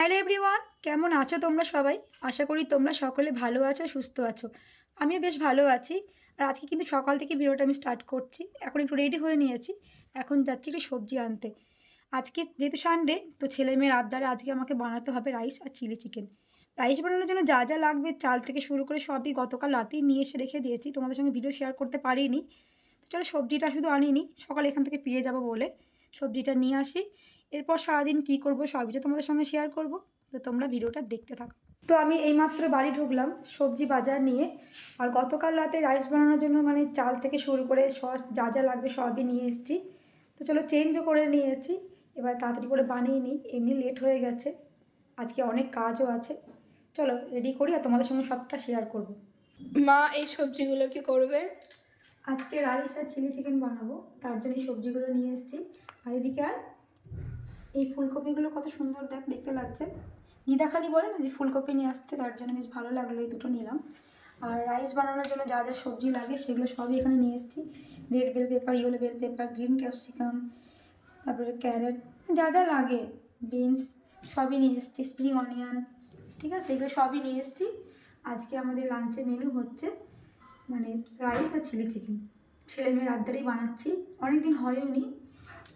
Hello everyone, কেমন আছো তোমরা সবাই? আশা করি তোমরা সকলে ভালো আছো, সুস্থ আছো। আমিও বেশ ভালো আছি। আর আজকে কিন্তু সকাল থেকে ভিডিওটা আমি স্টার্ট করছি। এখন একটু রেডি হয়ে নিয়েছি। এখন যাচ্ছি একটু সবজি আনতে। আজকে যেহেতু সানডে, তো ছেলেমেয়ের আবদারে আজকে আমাকে বানাতে হবে রাইস আর চিলি চিকেন। রাইস বানানোর জন্য যা যা লাগবে চাল থেকে শুরু করে সবই গতকাল রাতেই নিয়ে এসে রেখে দিয়েছি। তোমাদের সঙ্গে ভিডিও শেয়ার করতে পারিনি। তো চলো সবজিটা শুধু আনিনি, সকালে এখান থেকে পেয়ে যাব বলে সবজিটা নিয়ে আসি। এরপর সারাদিন কী করবো সবই তো তোমাদের সঙ্গে শেয়ার করব। তো তোমরা ভিডিওটা দেখতে থাকো। তো আমি এইমাত্র বাড়ি ঢুকলাম সবজি বাজার নিয়ে। আর গতকাল রাতে রাইস বানানোর জন্য মানে চাল থেকে শুরু করে সস যা যা লাগবে সবই নিয়ে এসেছি। তো চলো চেঞ্জও করে নিয়েছি। এবার তাড়াতাড়ি করে বানিয়ে নিই, এমনি লেট হয়ে গেছে, আজকে অনেক কাজও আছে। চলো রেডি করি আর তোমাদের সঙ্গে সবটা শেয়ার করব। মা এই সবজিগুলো কি করবে? আজকে রাইস আর চিলি চিকেন বানাবো, তার জন্য এই সবজিগুলো নিয়ে এসেছি। আর এদিকে আর এই ফুলকপিগুলো কত সুন্দর দেখতে লাগছে। দিদা খালি বলে না যে ফুলকপি নিয়ে আসতে, তার জন্য বেশ ভালো লাগলো, এই দুটো নিলাম। আর রাইস বানানোর জন্য যা যা সবজি লাগে সেগুলো সবই এখানে নিয়ে এসেছি। Red bell pepper, yellow bell pepper, green capsicum, তারপরে ক্যারেট, যা যা লাগে, বিনস সবই নিয়ে এসেছি, স্প্রিং অনিয়ন, ঠিক আছে, এগুলো সবই নিয়ে এসেছি। আজকে আমাদের লাঞ্চের মেনু হচ্ছে মানে রাইস আর চিলি চিকেন। ছেলেমেয়ের আবদারেই বানাচ্ছি, অনেক দিন হয়ওনি।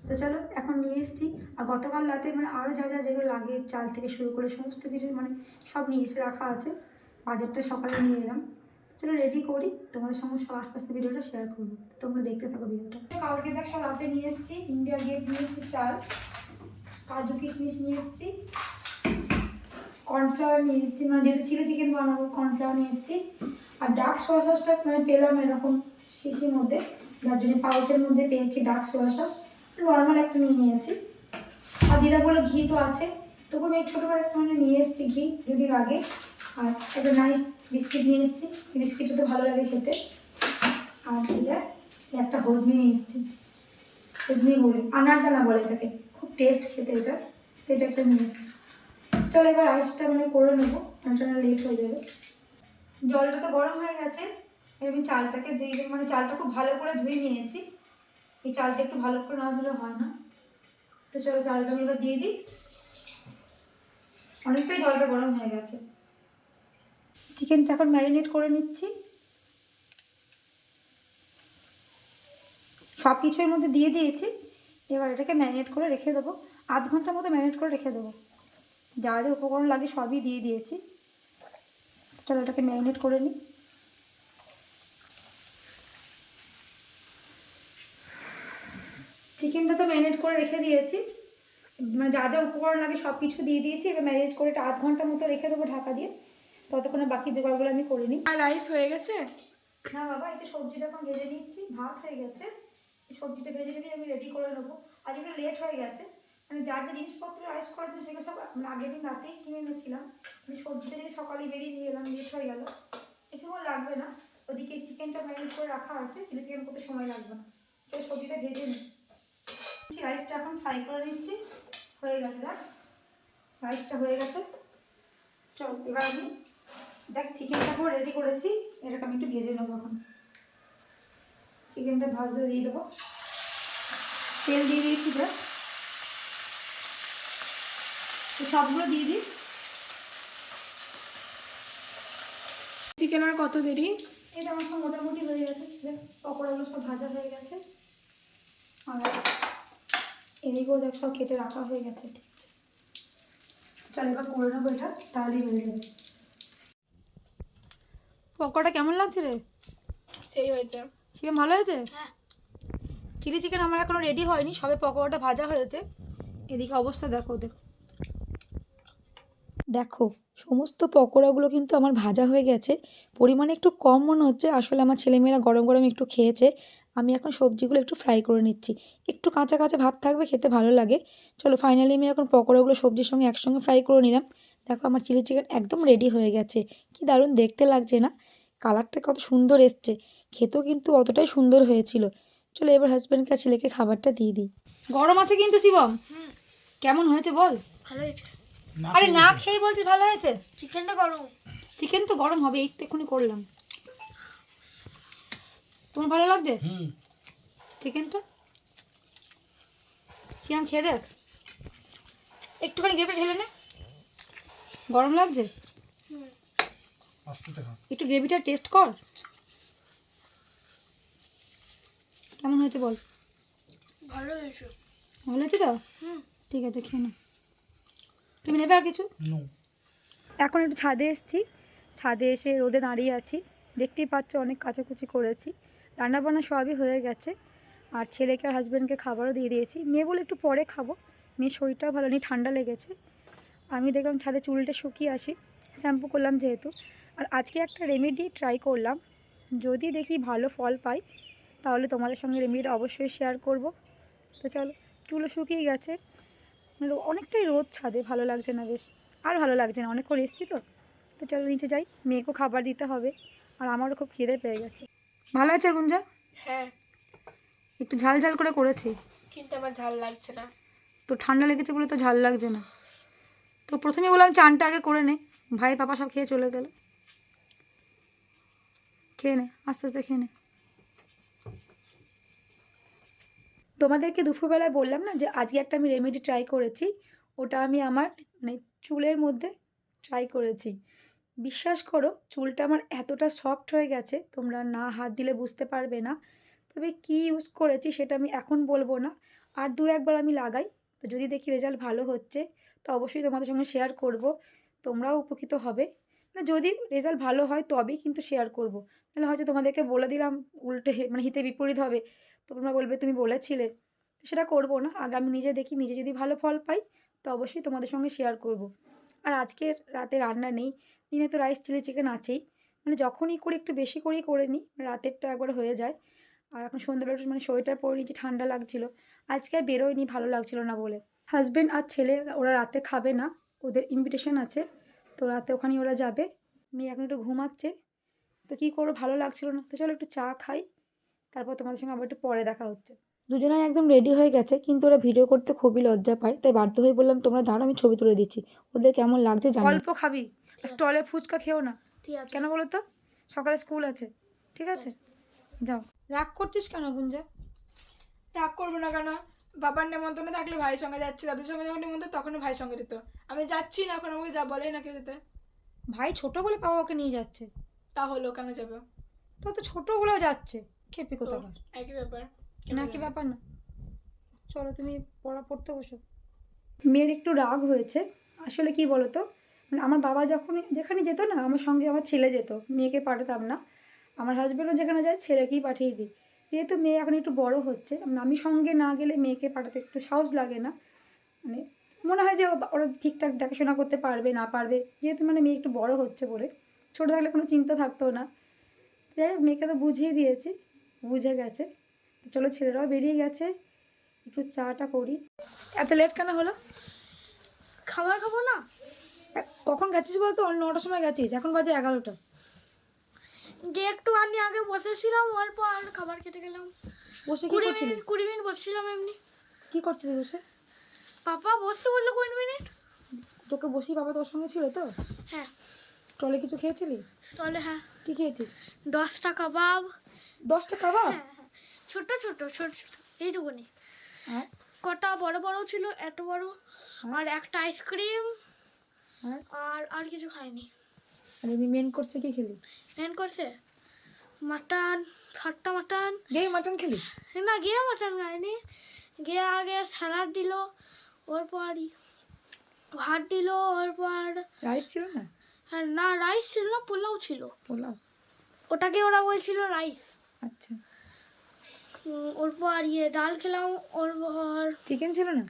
তো চলো এখন নিয়ে এসেছি। আর গতকাল রাতে মানে আরও যা যা যেগুলো লাগে চাল থেকে শুরু করে সমস্ত কিছু মানে সব নিয়ে এসে রাখা আছে। বাজারটা সকালে নিয়ে এলাম। চলো রেডি করি, তোমাদের সঙ্গে সব আস্তে আস্তে ভিডিওটা শেয়ার করবো, তোমরা দেখতে থাকো ভিডিওটা। কালকে দেখ সব রাতে নিয়ে এসেছি, ইন্ডিয়া গেট নিয়ে এসেছি চাল, কাজু কিশমিশ নিয়ে এসেছি, কর্নফ্লাওয়ার নিয়ে এসেছি, মানে যেহেতু চিলি চিকেন বানাবো কর্নফ্লাওয়ার নিয়ে এসেছি। আর ডার্ক সোয়া সসটা মানে পেলাম এরকম শিশির মধ্যে, যার জন্য পাউচের মধ্যে পেয়েছি ডার্ক সোয়া সস, নর্মাল একটা নিয়ে নিয়েছি। আর দিদা বলে ঘি তো আছে, তবু আমি ছোটো করে একটা মানে নিয়ে এসেছি ঘি যদি লাগে। আর একটা নাইস বিস্কিট নিয়ে এসেছি, এই বিস্কিটটা তো ভালো লাগে খেতে। আর দিদা একটা হজমি নিয়ে এসেছি, হজমি বলে আনারদানা বলে এটাকে, খুব টেস্ট খেতে এটা। তো এটা একটা নিয়ে এসেছি। চলো এবার রাইসটা মানে করে নেবো, রান্নাটা লেট হয়ে যাবে। জলটা তো গরম হয়ে গেছে, এবার আমি চালটাকে দিয়ে দেবো, মানে চালটা খুব ভালো করে ধুয়ে নিয়েছি। এই চালটা একটু ভালো করে না ধুলে হয় না। তো চলো চালটা আমি এবার দিয়ে দিই, অনেকটাই জলটা গরম হয়ে গেছে। চিকেনটা এখন ম্যারিনেট করে নিচ্ছি, সব কিছুর মধ্যে দিয়ে দিয়েছি। এবার এটাকে ম্যারিনেট করে রেখে দেবো, আধ ঘন্টার মতো ম্যারিনেট করে রেখে দেবো। যা যা উপকরণ লাগে সবই দিয়ে দিয়েছি। চলো এটাকে ম্যারিনেট করে নিই। চিকেনটা তো ম্যারিনেট করে রেখে দিয়েছি, মানে যা যা উপকরণ লাগে সব কিছু দিয়ে দিয়েছি। এবার ম্যারিনেট করে এটা আধ ঘন্টার মতো রেখে দেবো ঢাকা দিয়ে, ততক্ষণে বাকি জোগাড়গুলো আমি করে নিই। আর রাইস হয়ে গেছে? না বাবা, এই তো সবজিটা এখন ভেজে নিচ্ছি, ভাত হয়ে গেছে। এই সবজিটা ভেজে নিয়ে আমি রেডি করে নেবো। আজ একটু লেট হয়ে গেছে, মানে যার যে জিনিসপত্র রাইস করার জন্য সেগুলো সব মানে আগের দিন রাতেই কিনে এনেছিলাম। আমি সবজিটা যদি সকালে বেরিয়ে নিয়ে এলাম, লেট হয়ে গেল। এসবও লাগবে না, ওদিকে চিকেনটা ম্যারিনেট করে রাখা আছে, চিলি চিকেন করতে সময় লাগবে না। তো সবজিটা ভেজে নিই, রাইসটা এখন ফ্রাই করে নিচ্ছি। হয়ে গেছে দেখ, রাইসটা হয়ে গেছে। চল এবার আমি দেখ চিকেনটা পুরো রেডি করেছি, এটাকে আমি একটু ভেজে নেবো। এখন চিকেনটা ভাজতে দিয়ে দেবো, তেল দিয়ে দিয়েছি দেখ, তো সবগুলো দিয়ে দিই। চিকেন আর কত দেরি? এটা আমার সব মোটামুটি হয়ে গেছে, দেখ পকোড়াগুলো সব ভাজা হয়ে গেছে। আর এদিকেও দেখ সব কেটে রাখা হয়ে গেছে, ঠিক আছে। চল এবার করে নেবো এটা, তাহলেই হয়ে যাবে। পকোড়া কেমন লাগছে রে? সেই হয়েছে। চিকেন ভালো হয়েছে? হ্যাঁ। চিলি চিকেন আমার এখনো রেডি হয়নি, সবে পকোড়াটা ভাজা হয়েছে। এদিকে অবস্থা দেখো ওদের, দেখো সমস্ত পকোড়াগুলো কিন্তু আমার ভাজা হয়ে গেছে। পরিমাণে একটু কম মনে হচ্ছে, আসলে আমার ছেলেমেয়েরা গরম গরম একটু খেয়েছে। আমি এখন সবজিগুলো একটু ফ্রাই করে নিচ্ছি, একটু কাঁচা কাঁচা ভাব থাকবে, খেতে ভালো লাগে। চলো ফাইনালি আমি এখন পকোড়াগুলো সবজির সঙ্গে একসঙ্গে ফ্রাই করে নিলাম। দেখো আমার চিলি চিকেন একদম রেডি হয়ে গেছে, কি দারুণ দেখতে লাগছে না? কালারটা কত সুন্দর এসছে, খেতেও কিন্তু অতটাই সুন্দর হয়েছিল। চলো এবার হাজব্যান্ডকে আর ছেলেকে খাবারটা দিয়ে দিই। গরম আছে কিন্তু শিবম, কেমন হয়েছে বল? ভালো হয়েছে। আরে না খেয়ে বলছিস ভালো হয়েছে? চিকেনটা গরম। চিকেন তো গরম হবে, এই তো এক্ষুনি করলাম। তোমার ভালো লাগছে চিকেনটা? শিয়াম খেয়ে দেখ, একটুখানি গ্রেভি ঢেলে নে। গরম লাগছে? হুম। একটু গ্রেভিটা টেস্ট কর, কেমন হয়েছে বল। ভালো হয়েছে। ভালো হয়েছে তো? হুম। ঠিক আছে, খেয়ে নাও। তুমি নেবে আর কিছু? এখন একটু ছাদে এসেছি, ছাদে এসে রোদে দাঁড়িয়ে আছি। দেখতেই পাচ্ছ অনেক কাচাকুচি করেছি, রান্নাবান্না সবই হয়ে গেছে। আর ছেলেকে আর হাজব্যান্ডকে খাবারও দিয়ে দিয়েছি। মেয়ে বলে একটু পরে খাবো, মেয়ের শরীরটাও ভালো নেই, ঠান্ডা লেগেছে। আমি দেখলাম ছাদে চুলটা শুকিয়ে আসি, শ্যাম্পু করলাম যেহেতু। আর আজকে একটা রেমেডি ট্রাই করলাম, যদি দেখি ভালো ফল পাই তাহলে তোমাদের সঙ্গে রেমেডিটা অবশ্যই শেয়ার করব। তো চলো, চুলও শুকিয়ে গেছে, অনেকটাই রোদ ছাদে, ভালো লাগছে না বেশ, আর ভালো লাগছে না, অনেকক্ষণ এসেছি তো। তো চলো নিচে যাই, মেয়েকেও খাবার দিতে হবে, আর আমারও খুব খিদে পেয়ে গেছে। ভালো আছে গুঞ্জা? হ্যাঁ, একটু ঝাল ঝাল করে করেছি। কিন্তু আমার ঝাল লাগছে না। তো ঠান্ডা লেগেছে বলে তো ঝাল লাগছে না। তো প্রথমে বললাম চানটা আগে করে নে, ভাই পাপা সব খেয়ে চলে গেল। খেয়ে নে, আস্তে আস্তে খেয়ে নে। তোমাদেরকে দুপুরবেলায় বললাম না যে আজকে একটা আমি রেমেডি ট্রাই করেছি, ওটা আমি আমার মানে চুলের মধ্যে ট্রাই করেছি। বিশ্বাস করো চুলটা আমার এতটা সফট হয়ে গেছে, তোমরা না হাত দিলে বুঝতে পারবে না। তবে কি ইউজ করেছি সেটা আমি এখন বলবো না, আর দু একবার আমি লাগাই, তো যদি দেখি রেজাল্ট ভালো হচ্ছে তো অবশ্যই তোমাদের সঙ্গে শেয়ার করব, তোমরাও উপকৃত হবে। মানে যদি রেজাল্ট ভালো হয় তবেই কিন্তু শেয়ার করব, নাহলে হয়তো তোমাদেরকে বলে দিলাম উল্টে মানে হিতে বিপরীত হবে, তো তোমরা বলবে তুমি বলেছিলে। তো সেটা করবো না, আগে আমি নিজে দেখি, নিজে যদি ভালো ফল পাই তো অবশ্যই তোমাদের সঙ্গে শেয়ার করব। আর আজকের রাতে রান্না নেই, দিনে তো রাইস চিলি চিকেন আছেই, মানে যখনই করি একটু বেশি করেই করে নিই, রাতেরটা একবার হয়ে যায়। আর এখন সন্ধ্যাবেলা মানে সোয়েটার পরে নিয়েছি, ঠান্ডা লাগছিলো, আজকে আর বেরোয়নি ভালো লাগছিল না বলে। হাজব্যান্ড আর ছেলে ওরা রাতে খাবে না, ওদের ইনভিটেশন আছে, তো রাতে ওখানেই ওরা যাবে। মেয়ে এখন একটু ঘুমাচ্ছে, তো কী করবো ভালো লাগছিল না, তো চলো একটু চা খাই, তারপর তোমাদের সঙ্গে আবার একটু পরে দেখা হচ্ছে। দুজনেই একদম রেডি হয়ে গেছে, কিন্তু ওরা ভিডিও করতে খুবই লজ্জা পায়, তাই বাধ্য হয়ে বললাম তোমরা দাঁড়াও আমি ছবি তুলে দিচ্ছি, ওদের কেমন লাগছে জানি। অল্প খাবি, স্টলে ফুচকা খেও না। ঠিক আছে। কেন বলো তো? সকালে স্কুল আছে, ঠিক আছে? যাও। রাগ করছিস কেন গুঞ্জা? রাগ করবো না কেন? বাবার নেমন্তন্ন থাকলে ভাইয়ের সঙ্গে যাচ্ছি, দাদুর সঙ্গে যখন নেমন্তন্ন তখন ভাইয়ের সঙ্গে যেত। আমি যাচ্ছি না এখন, আমাকে যা বলেই না কেউ যেতে। ভাই ছোট বলে বাবা ওকে নিয়ে যাচ্ছে, তা হলো, কেন যাবে? তো তো ছোটগুলোও যাচ্ছে, খেপি তো কোথাকার। একই ব্যাপার। না কি ব্যাপার না, চলো তুমি পড়তে বসো। মেয়ের একটু রাগ হয়েছে, আসলে কি বলো তো, মানে আমার বাবা যখন যেখানে যেত না আমার সঙ্গে আমার ছেলে যেত, মেয়েকে পাঠাতাম না। আমার হাজব্যান্ডও যেখানে যায় ছেলেকেই পাঠিয়ে দিই, যেহেতু মেয়ে এখন একটু বড় হচ্ছে, মানে আমি সঙ্গে না গেলে মেয়েকে পাঠাতে একটু সাহস লাগে না, মানে মনে হয় যে ওরা ঠিকঠাক দেখাশোনা করতে পারবে না পারবে, যেহেতু মানে মেয়ে একটু বড় হচ্ছে বলে। ছোটো থাকলে কোনো চিন্তা থাকতো না। যাই হোক মেয়েকে তো বুঝিয়ে দিয়েছি, বুঝে গেছে। তো চলো ছেলেরাও বেরিয়ে গেছে, একটু চাটা করি। এত লেট কেন হলো? খাবার খাবো না। কখন গেছিস বলতো? 9টার সময় গেছিস, এখন বাজে 11টা। যে একটু আমি আগে বসেছিলাম, অল্প আর খাবার খেতে গেলাম। বসে কি করছিলি? 20 মিনিট বসছিলাম এমনি। কি করছিলি বসে? পাপা বসতে বললো 20 মিনিট। তোকে বসি বাবা তোর সঙ্গে ছিল তো? হ্যাঁ। স্টলে কিছু খেয়েছিলি? স্টলে, হ্যাঁ। কি খেয়েছিস? 10টা কাবাব। 10টা কাবাব? হ্যাঁ হ্যাঁ, ছোট ছোট ছোট ছোট এইটুকুনি। আর কটা বড় বড় ছিল, এত বড়। হ্যাঁ। আর একটা আইসক্রিম। আর আর আর কিছু খাইনি। আর এমনি মেন কোর্সে কি খেলি? মেন করছে মাটন, 7টা মাটন। গেই মাটন খেলি? না, গিয়ে মাটন খাইনি। গিয়ে আগে স্যালাড দিল, ওর পর ভাত দিল, ওর পর রাইস ছিল না? হ্যাঁ, না রাইস ছিল না, পোলাও ছিল। পোলাও? ওটাকে ওরা বলছিল রাইস। আচ্ছা। ওর পর ডাল খেলাম, ওর পর চিকেন ছিল না?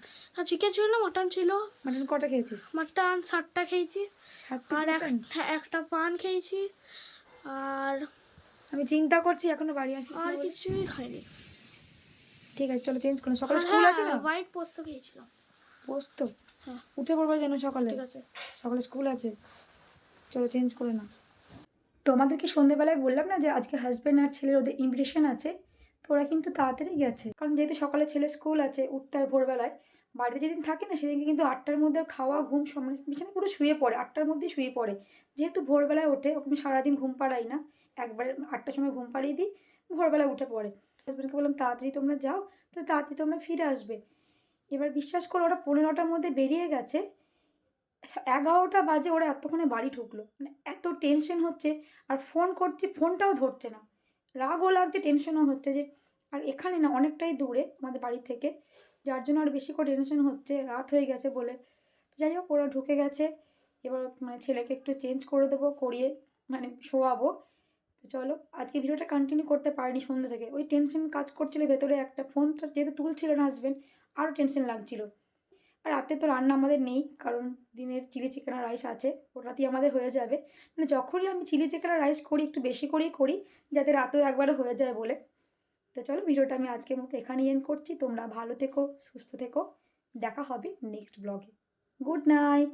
চিকেন ছিল না, মাটন ছিল। মাটন কটা খেয়েছিস? মাটন 7টা খেয়েছি। 7 পিস আর মাটন? একটা পান খেয়েছি। আর আমি চিন্তা করছি এখনো বাড়ি আসিস না আর বলে। কিছুই খাইনি। ঠিক আছে চলো চেঞ্জ করো, সকালে স্কুল আছে না? হোয়াইট পোস্ত খেয়েছিলাম। পোস্ত? হ্যাঁ। উঠে পড়বে যেন সকালে, ঠিক আছে। সকালে স্কুল আছে, চলো চেঞ্জ করে না। তোমাদেরকে সন্ধেবেলায় বললাম না যে আজকে হাজব্যান্ড আর ছেলের ওদের ইনভিটেশন আছে, তো ওরা কিন্তু তাড়াতাড়ি গেছে, কারণ যেহেতু সকালে ছেলে স্কুল আছে, উঠতে হয় ভোরবেলায়। বাড়িতে যেদিন থাকে না সেদিনকে কিন্তু 8টার মধ্যে খাওয়া ঘুম সময় বিছানা পুরো শুয়ে পড়ে, 8টার মধ্যেই শুয়ে পড়ে। যেহেতু ভোরবেলায় ওঠে, ওকে আমি সারাদিন ঘুম পাড়াই না, একবারে 8টার সময় ঘুম পাড়িয়ে দিই, ভোরবেলায় উঠে পড়ে। হাজব্যান্ডকে বললাম তাড়াতাড়ি তোমরা যাও, তাহলে তাড়াতাড়ি তোমরা ফিরে আসবে। এবার বিশ্বাস করো ওরা 9:15টার মধ্যে বেরিয়ে গেছে, 11টা বাজে ওরা এতক্ষণে বাড়ি ঢুকলো, মানে এত টেনশন হচ্ছে। আর ফোন করছি, ফোনটাও ধরছে না, রাগও লাগছে, টেনশনও হচ্ছে যে, আর এখানে না অনেকটাই দূরে আমাদের বাড়ি থেকে, যার জন্য আর বেশি করে টেনশন হচ্ছে, রাত হয়ে গেছে বলে। যাই হোক, ওরা ঢুকে গেছে, এবার মানে ছেলেকে একটু চেঞ্জ করে দেবো, করিয়ে মানে শোয়াবো। তো চলো, আজকে ভিডিওটা কন্টিনিউ করতে পারিনি সন্ধ্যা থেকে, ওই টেনশন কাজ করছিল ভেতরে, একটা ফোনটা যেহেতু তুলছিল না হাজবেন্ড, আরও টেনশন লাগছিল। আর রাতে তো রান্না আমাদের নেই, কারণ দিনের চিলি চিকেন আর রাইস আছে, ওটাতেই আমাদের হয়ে যাবে। মানে যখনই আমি চিলি চিকেন আর রাইস করি একটু বেশি করেই করি, যাতে রাতেও একবারে হয়ে যায় বলে। তো চলো, ভিডিওটা আমি আজকের মতো এখানেই এন্ড করছি। তোমরা ভালো থেকো, সুস্থ থেকো, দেখা হবে নেক্সট ব্লগে। Good night.